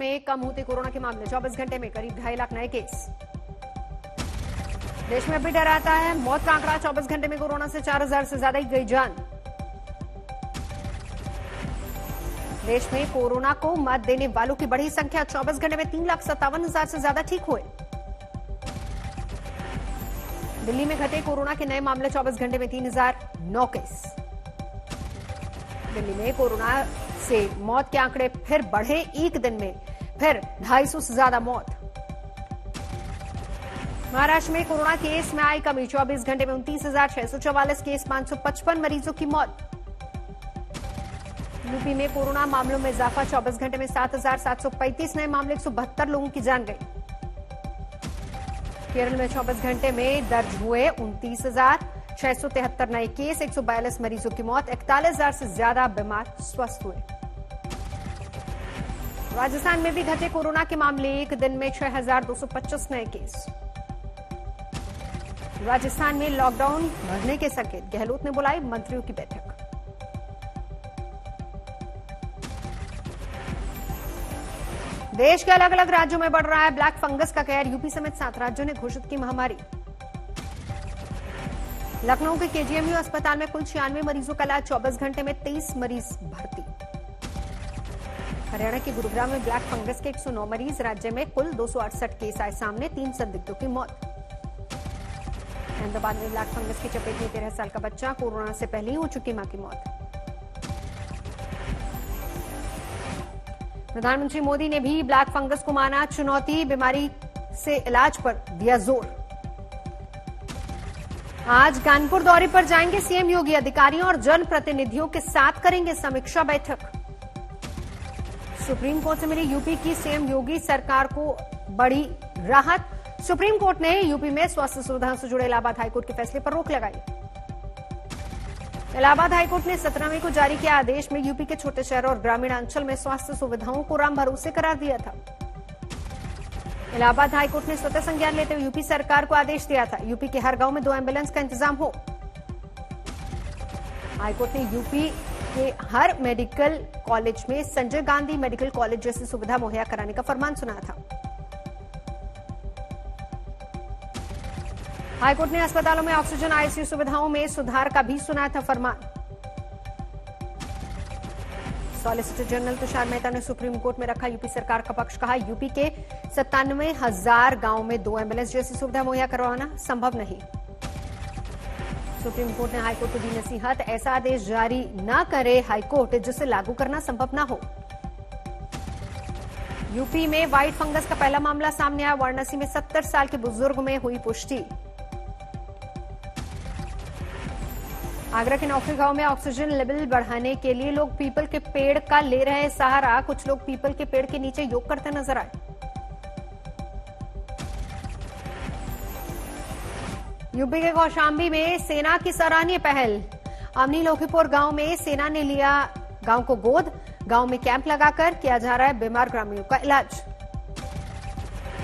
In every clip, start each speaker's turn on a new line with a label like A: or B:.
A: में कम होते कोरोना के मामले, 24 घंटे में करीब 2.5 लाख नए केस। देश में अभी डराता है मौत का आंकड़ा, 24 घंटे में कोरोना से 4,000 से ज्यादा ही गई जान। देश में कोरोना को मात देने वालों की बढ़ी संख्या, 24 घंटे में 3,57,000 से ज्यादा ठीक हुए। दिल्ली में घटे कोरोना के नए मामले, 24 घंटे में 3,009 केस। दिल्ली में कोरोना से मौत के आंकड़े फिर बढ़े, एक दिन में फिर 250 से ज्यादा मौत। महाराष्ट्र में कोरोना केस में आई कमी, 24 घंटे में 29,644 केस, 555 मरीजों की मौत। यूपी में कोरोना मामलों में इजाफा, 24 घंटे में 7,735 नए मामले, 172 लोगों की जान गई। केरल में 24 घंटे में दर्ज हुए 29,673 नए केस, 142 मरीजों की मौत, 41,000 से ज्यादा बीमार स्वस्थ हुए। राजस्थान में भी घटे कोरोना के मामले, एक दिन में 6,225 नए केस। राजस्थान में लॉकडाउन बढ़ने के संकेत, गहलोत ने बुलाई मंत्रियों की बैठक। देश के अलग अलग राज्यों में बढ़ रहा है ब्लैक फंगस का कहर, यूपी समेत 7 राज्यों ने घोषित की महामारी। लखनऊ के केजीएमयू अस्पताल में कुल 96 मरीजों का इलाज, 24 घंटे में 23 मरीज भर्ती। हरियाणा के गुरुग्राम में ब्लैक फंगस के 109 मरीज, राज्य में कुल 268 केस आए सामने, 3 संदिग्धों की मौत। अहमदाबाद में ब्लैक फंगस की चपेट में 13 साल का बच्चा, कोरोना से पहले ही हो चुकी मां की मौत। प्रधानमंत्री मोदी ने भी ब्लैक फंगस को माना चुनौती, बीमारी से इलाज पर दिया जोर। आज कानपुर दौरे पर जाएंगे सीएम योगी, अधिकारियों और जनप्रतिनिधियों के साथ करेंगे समीक्षा बैठक। सुप्रीम कोर्ट से मिली यूपी की सीएम योगी सरकार को बड़ी राहत, सुप्रीम कोर्ट ने यूपी में स्वास्थ्य सुविधाओं से जुड़े इलाहाबाद हाईकोर्ट के फैसले पर रोक लगाई। इलाहाबाद हाईकोर्ट ने 17 मई को जारी किया आदेश में यूपी के छोटे शहरों और ग्रामीण अंचल में स्वास्थ्य सुविधाओं को राम भरोसे करार दिया था। इलाहाबाद हाईकोर्ट ने स्वतः संज्ञान लेते हुए यूपी सरकार को आदेश दिया था, यूपी के हर गांव में 2 एम्बुलेंस का इंतजाम हो। हाईकोर्ट ने यूपी के हर मेडिकल कॉलेज में संजय गांधी मेडिकल कॉलेज जैसी सुविधा मुहैया कराने का फरमान सुनाया था। हाईकोर्ट ने अस्पतालों में ऑक्सीजन आईसीयू सुविधाओं में सुधार का भी सुनाया था फरमान। सॉलिसिटर जनरल तुषार मेहता ने सुप्रीम कोर्ट में रखा यूपी सरकार का पक्ष, कहा यूपी के 97,000 गांवों में 2 एम्बुलेंस जैसी सुविधा मुहैया करवाना संभव नहीं। सुप्रीम कोर्ट ने हाईकोर्ट को दी नसीहत, ऐसा आदेश जारी न करे हाईकोर्ट जिसे लागू करना संभव न हो। यूपी में व्हाइट फंगस का पहला मामला सामने आया, वाराणसी में 70 साल के बुजुर्ग में हुई पुष्टि। आगरा के नौकरी गांव में ऑक्सीजन लेवल बढ़ाने के लिए लोग पीपल के पेड़ का ले रहे हैं सहारा, कुछ लोग पीपल के पेड़ के नीचे योग करते नजर आए। यूपी के कौशाम्बी में सेना की सराहनीय पहल, अमनी लोकीपुर गांव में सेना ने लिया गांव को गोद, गांव में कैंप लगाकर किया जा रहा है बीमार ग्रामीणों का इलाज।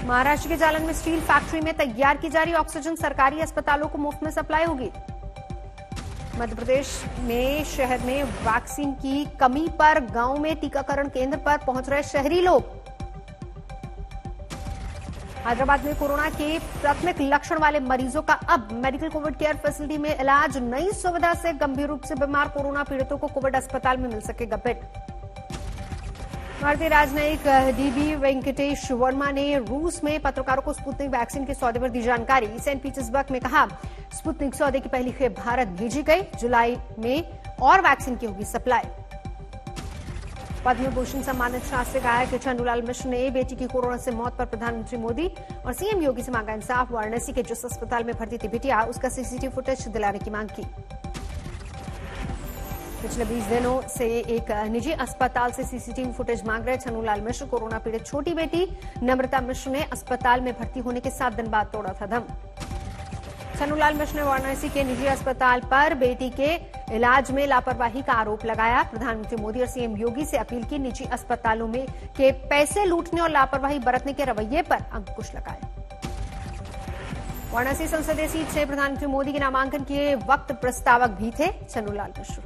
A: महाराष्ट्र के जालन में स्टील फैक्ट्री में तैयार की जा रही ऑक्सीजन सरकारी अस्पतालों को मुफ्त में सप्लाई होगी। मध्य प्रदेश में शहर में वैक्सीन की कमी पर गांव में टीकाकरण केंद्र पर पहुंच रहे शहरी लोग। हैदराबाद में कोरोना के प्राथमिक लक्षण वाले मरीजों का अब मेडिकल कोविड केयर फैसिलिटी में इलाज, नई सुविधा से गंभीर रूप से बीमार कोरोना पीड़ितों को कोविड अस्पताल में मिल सकेगा बेड। भारतीय राजनयिक डीबी वेंकटेश वर्मा ने रूस में पत्रकारों को स्पुतनिक वैक्सीन के सौदे पर दी जानकारी। सेंट पीटर्सबर्ग में कहा, स्पुतनिक सौदे की पहली खेप भारत भेजी गई, जुलाई में और वैक्सीन की होगी सप्लाई। पद्म भूषण सम्मानित शास्त्रीय गायक चंदूलाल मिश्र ने बेटी की कोरोना से मौत पर प्रधानमंत्री मोदी और सीएम योगी से मांगा इंसाफ। वाराणसी के जिस अस्पताल में भर्ती थी बिटिया, उसका सीसीटीवी फुटेज दिलाने की मांग की। पिछले 20 दिनों से एक निजी अस्पताल से सीसीटीवी फुटेज मांग रहे छन्नूलाल मिश्र। कोरोना पीड़ित छोटी बेटी नम्रता मिश्र ने अस्पताल में भर्ती होने के 7 दिन बाद तोड़ा था दम। छन्नूलाल मिश्र ने वाराणसी के निजी अस्पताल पर बेटी के इलाज में लापरवाही का आरोप लगाया। प्रधानमंत्री मोदी और सीएम योगी से अपील की, निजी अस्पतालों में के पैसे लूटने और लापरवाही बरतने के रवैये पर अंकुश लगाए। वाराणसी संसदीय सीट से प्रधानमंत्री मोदी के नामांकन के वक्त प्रस्तावक भी थे छन्नूलाल मिश्र।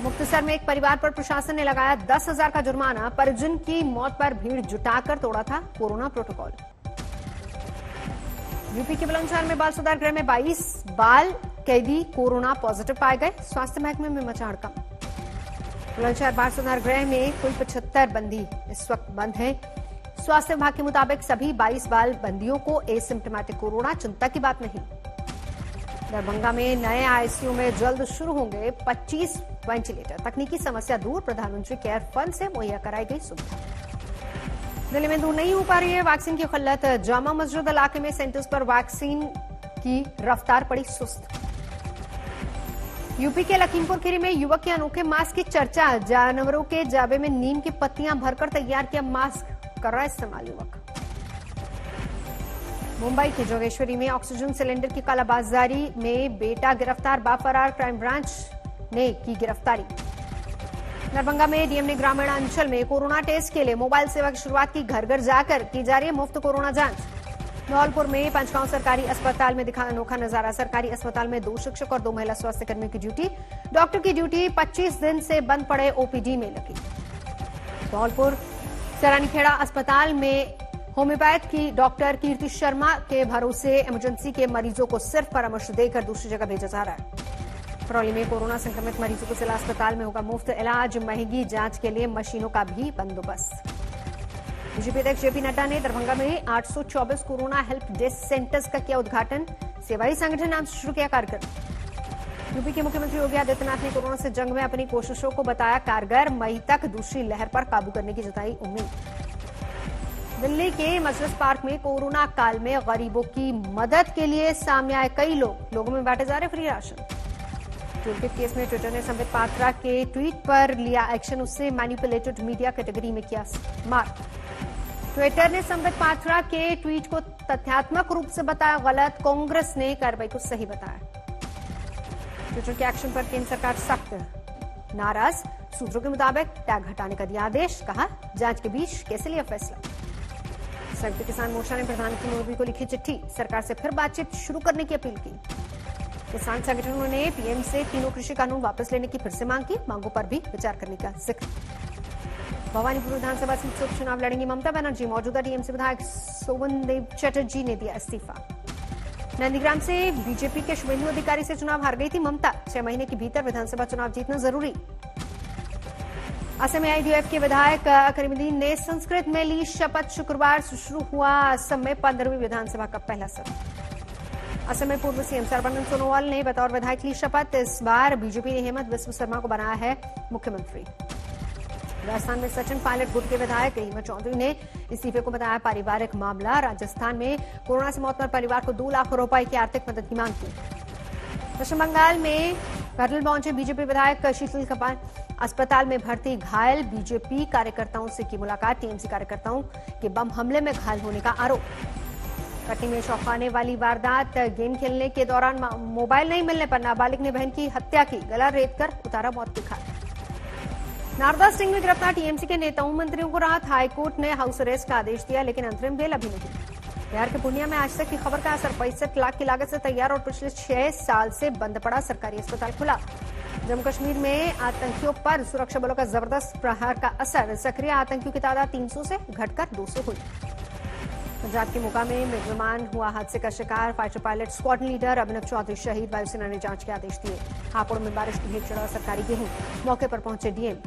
A: मुक्तसर में एक परिवार पर प्रशासन ने लगाया 10,000 का जुर्माना। परिजन की मौत पर भीड़ जुटाकर तोड़ा था कोरोना प्रोटोकॉल। यूपी के बुलंदशहर में बाल सुधार गृह में 22 बाल कैदी कोरोना पॉजिटिव पाए गए। स्वास्थ्य महकमे में मचा हड़कंप। बुलंदशहर बाल सुधार गृह में कुल 75 बंदी इस वक्त बंद हैं। स्वास्थ्य विभाग के मुताबिक सभी 22 बाल बंदियों को एसिम्प्टोमेटिक कोरोना, चिंता की बात नहीं। दरभंगा में नए आईसीयू में जल्द शुरू होंगे 25 वेंटिलेटर। तकनीकी समस्या दूर, प्रधानमंत्री केयर फंड से मुहैया कराई गई सुविधा। दिल्ली में दूर नहीं हो पा रही है वैक्सीन की किल्लत। जामा मस्जिद इलाके में सेंटर्स पर वैक्सीन की रफ्तार पड़ी सुस्त। यूपी के लखीमपुर खीरी में युवक के अनोखे मास्क की चर्चा। जानवरों के जाबे में नीम की पत्तियां भरकर तैयार किया मास्क, कर रहा है इस्तेमाल युवक। मुंबई के जोगेश्वरी में ऑक्सीजन सिलेंडर की कालाबाजारी में बेटा गिरफ्तार, बाप फरार। क्राइम ब्रांच ने की गिरफ्तारी। दरभंगा में डीएम ने ग्रामीण अंचल में कोरोना टेस्ट के लिए मोबाइल सेवा की शुरुआत की। घर घर जाकर की जा रही है मुफ्त कोरोना जांच। धौलपुर में पंचगांव सरकारी अस्पताल में दिखा अनोखा नजारा। सरकारी अस्पताल में 2 शिक्षक और 2 महिला स्वास्थ्य कर्मियों की ड्यूटी। डॉक्टर की ड्यूटी 25 दिन से बंद पड़े ओपीडी में लगी। धौलपुर सरानीखेड़ा अस्पताल में होम्योपैथ की डॉक्टर कीर्ति शर्मा के भरोसे इमरजेंसी के मरीजों को सिर्फ परामर्श देकर दूसरी जगह भेजा जा रहा है। करौली में कोरोना संक्रमित मरीजों को जिला अस्पताल में होगा मुफ्त इलाज। महंगी जांच के लिए मशीनों का भी बंदोबस्त। बीजेपी अध्यक्ष जेपी नड्डा ने दरभंगा में 824 कोरोना हेल्प डेस्क सेंटर्स का किया उद्घाटन। सेवाई संगठन नाम से शुरू किया कार्यक्रम। यूपी के मुख्यमंत्री योगी आदित्यनाथ ने कोरोना से जंग में अपनी कोशिशों को बताया कारगर। मई तक दूसरी लहर पर काबू करने की जताई उम्मीद। दिल्ली के मजलिस पार्क में कोरोना काल में गरीबों की मदद के लिए सामने आए कई लोगों में बांटे जा रहे फ्री राशन। टूलकिट केस में ट्विटर ने संबित पात्रा के ट्वीट पर लिया एक्शन। उससे मैनिपुलेटेड मीडिया कैटेगरी में किया मार्क। ट्विटर ने संबित पात्रा के ट्वीट को तथ्यात्मक रूप से बताया गलत। कांग्रेस ने कार्रवाई को सही बताया। ट्विटर के एक्शन पर केंद्र सरकार सख्त नाराज। सूत्रों के मुताबिक टैग हटाने का दिया आदेश। कहा जांच के बीच कैसे लिया फैसला। संयुक्त किसान मोर्चा ने प्रधानमंत्री मोदी को लिखी चिट्ठी। सरकार से फिर बातचीत शुरू करने की अपील की। किसान संगठनों ने पीएम से तीनों कृषि कानून वापस लेने की फिर से मांग की। मांगों पर भी विचार करने का जिक्र। भवानीपुर विधानसभा सीट से उपचुनाव लड़ेंगी ममता बनर्जी। मौजूदा टीएमसी विधायक सोवनदेव चटर्जी ने दिया इस्तीफा। नंदीग्राम से बीजेपी के शुभेंदु अधिकारी से चुनाव हार गई थी ममता। 6 महीने के भीतर विधानसभा चुनाव जीतना जरूरी। असम में आईडीएफ के विधायक करीमुद्दीन ने संस्कृत में ली शपथ। शुक्रवार से शुरू हुआ असम में 15वीं विधानसभा का पहला सत्र। असम में पूर्व सीएम सर्बानंद सोनोवाल ने बतौर विधायक ली शपथ। इस बार बीजेपी ने हेमंत बिस्व शर्मा को बनाया है मुख्यमंत्री। राजस्थान में सचिन पायलट गुट के विधायक हेमंत चौधरी ने इस्तीफे को बताया पारिवारिक मामला। राजस्थान में कोरोना से मौत पर परिवार को 2 लाख रुपए की आर्थिक मदद की मांग की। पश्चिम बंगाल में करगिल पहुंचे बीजेपी विधायक शीतल कपाल। अस्पताल में भर्ती घायल। बीजेपी कार्यकर्ताओं से की मुलाकात। टीएमसी कार्यकर्ताओं के बम हमले में घायल होने का आरोप। कटनी में चौंकाने वाली वारदात। गेम खेलने के दौरान मोबाइल नहीं मिलने पर नाबालिग ने बहन की हत्या की। गला रेत कर उतारा मौत की घाट। नारदा स्टिंग में गिरफ्तार टीएमसी के नेताओं मंत्रियों को राहत। हाईकोर्ट ने हाउस अरेस्ट का आदेश दिया लेकिन अंतरिम बेल अभी नहीं। बिहार के पूर्णिया में आज तक की खबर का असर। 65 लाख की लागत से तैयार और पिछले 6 साल से बंद पड़ा सरकारी अस्पताल खुला। जम्मू कश्मीर में आतंकियों पर सुरक्षा बलों का जबरदस्त प्रहार का असर। सक्रिय आतंकियों की तादाद 300 से घटकर 200 हुई। पंजाब के मोगा में विमान हुआ हादसे का शिकार। फाइटर पायलट स्क्वाड लीडर अभिनव चौधरी शहीद। वायुसेना ने जांच के आदेश दिए। हापुड़ में बारिश की भेंट चढ़ा सरकारी गेहूं। मौके पर पहुंचे डीएम।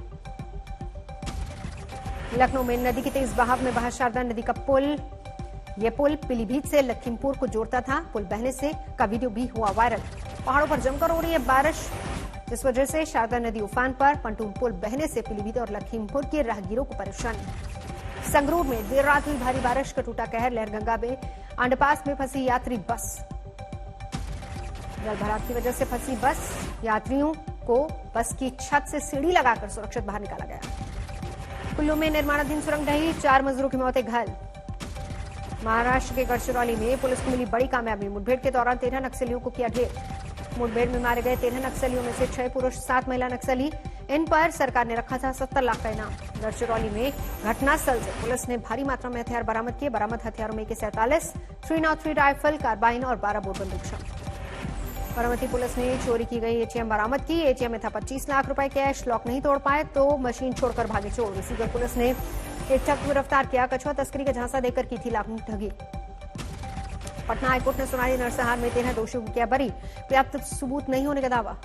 A: लखनऊ में नदी के तेज बहाव में बहा शारदा नदी का पुल। यह पुल पीलीभीत से लखीमपुर को जोड़ता था। पुल बहने से का वीडियो भी हुआ वायरल। पहाड़ों पर जमकर हो रही है बारिश, जिस वजह से शारदा नदी उफान पर। पंटून पुल बहने से पीलीभीत और लखीमपुर के राहगीरों को परेशानी। संगरूर में देर रात हुई भारी बारिश का टूटा कहर। लहरगंगा में अंडरपास में फंसी यात्री बस। जलभराव की वजह से फंसी बस। यात्रियों को बस की छत से सीढ़ी लगाकर सुरक्षित बाहर निकाला गया। कुल्लू में निर्माणाधीन सुरंग ढही। 4 मजदूरों की मौतें घायल। महाराष्ट्र के गढ़चिरौली में पुलिस को मिली बड़ी कामयाबी। मुठभेड़ के दौरान 13 नक्सलियों को किया ढेर। मुठभेड़ में मारे गए 13 नक्सलियों में से 6 पुरुष 7 महिला नक्सली। इन पर सरकार ने रखा था 70 लाख का इनाम। गढ़चिरौली में घटनास्थल से पुलिस ने भारी मात्रा में हथियार बरामद किए। बरामद हथियारों में AK-47, 303 राइफल, कार्बाइन और 12 बोर बंदूक शामिल। बारामती पुलिस ने चोरी की गई एटीएम बरामद की। एटीएम में था 25 लाख रुपए कैश। लॉक नहीं तोड़ पाए तो मशीन छोड़कर भागे चोर। सीकर पुलिस ने एक ठग को गिरफ्तार किया। कछुआ तस्करी का झांसा देकर की थी लाखों की ठगी। पटना हाईकोर्ट ने सोनाली नरसंहार में 13 दोषियों को किया बरी। पर्याप्त सबूत नहीं होने का दावा।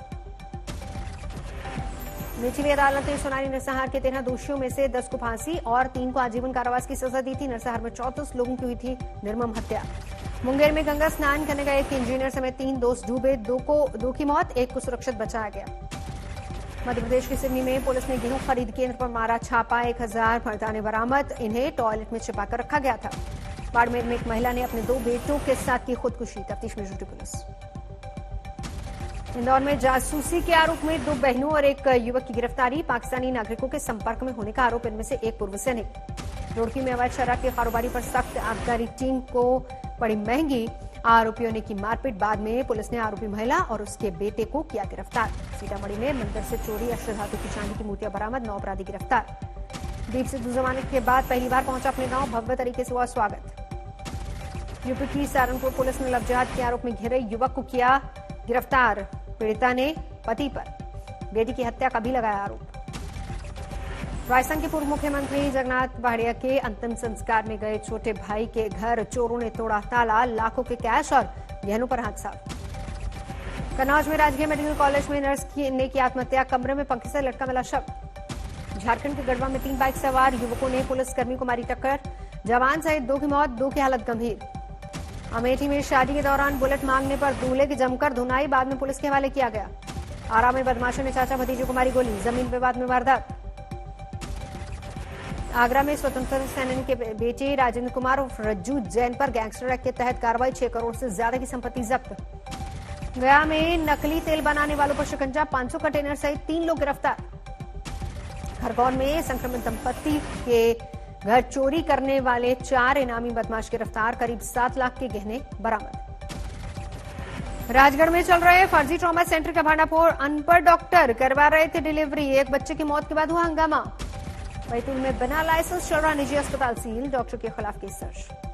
A: निचली अदालत ने सोनाली नरसंहार के 13 दोषियों में से 10 को फांसी और 3 को आजीवन कारावास की सजा दी थी। नरसंहार में 34 लोगों की हुई थी निर्मम हत्या। मुंगेर में गंगा स्नान करने गए एक इंजीनियर समेत 3 दोस्त डूबे। 2 की मौत, 1 को सुरक्षित बचाया गया। मध्य प्रदेश के सिवनी में पुलिस ने गेहूं खरीद केंद्र पर मारा छापा। 1000 भरताने बरामद। इन्हें टॉयलेट में छिपाकर रखा गया था। बाड़मेर में एक महिला ने अपने 2 बेटों के साथ की खुदकुशी। तफ्तीश में जुटी पुलिस। इंदौर में जासूसी के आरोप में 2 बहनों और एक युवक की गिरफ्तारी। पाकिस्तानी नागरिकों के संपर्क में होने का आरोप। इनमें से एक पूर्व सैनिक। रुड़की में अवैध शराब के कारोबारी पर सख्त आबकारी टीम को पड़ी महंगी। आरोपियों ने की मारपीट। बाद में पुलिस ने आरोपी महिला और उसके बेटे को किया गिरफ्तार। सीतामढ़ी में मंदिर से चोरी अष्टधातु की चांदी की मूर्तियां बरामद। 9 अपराधी गिरफ्तार। दीप सिद्धू जमानत के बाद पहली बार पहुंचा अपने गांव। भव्य तरीके से हुआ स्वागत। यूपी की सहारनपुर पुलिस ने लव जिहाद के आरोप में घिरे युवक को किया गिरफ्तार। पीड़िता ने पति पर बेटी की हत्या का भी लगाया आरोप। राजस्थान के पूर्व मुख्यमंत्री जगन्नाथ भाटिया के अंतिम संस्कार में गए छोटे भाई के घर चोरों ने तोड़ा ताला। लाखों के कैश और गहनों पर हाथ साफ। कन्नौज में राजकीय मेडिकल कॉलेज में नर्स ने की आत्महत्या। कमरे में पंखे से लटका मिला शव। झारखंड के गढ़वा में 3 बाइक सवार युवकों ने पुलिसकर्मी को मारी टक्कर। जवान सहित 2 की मौत, 2 की हालत गंभीर। अमेठी में शादी के दौरान बुलेट मांगने पर दूल्हे की जमकर धुनाई। बाद में पुलिस के हवाले किया गया। आरा में बदमाशों ने चाचा भतीजे को मारी गोली। जमीन विवाद में वारदात। आगरा में स्वतंत्रता सेनानी के बेटे राजेंद्र कुमार उर्फ रज्जू जैन पर गैंगस्टर एक्ट के तहत कार्रवाई। 6 करोड़ से ज्यादा की संपत्ति जब्त। गया में नकली तेल बनाने वालों पर शिकंजा। 500 कंटेनर सहित 3 लोग गिरफ्तार। खरगोन में संक्रमित दंपत्ति के घर चोरी करने वाले 4 इनामी बदमाश गिरफ्तार। करीब 7 लाख के गहने बरामद। राजगढ़ में चल रहे फर्जी ट्रॉमा सेंटर का भांडाफोड़। अनपढ़ डॉक्टर करवा रहे थे डिलीवरी। एक बच्चे की मौत के बाद हुआ हंगामा। बैतूल में बिना लाइसेंस चल रहा निजी अस्पताल सील। डॉक्टर के खिलाफ केस दर्ज।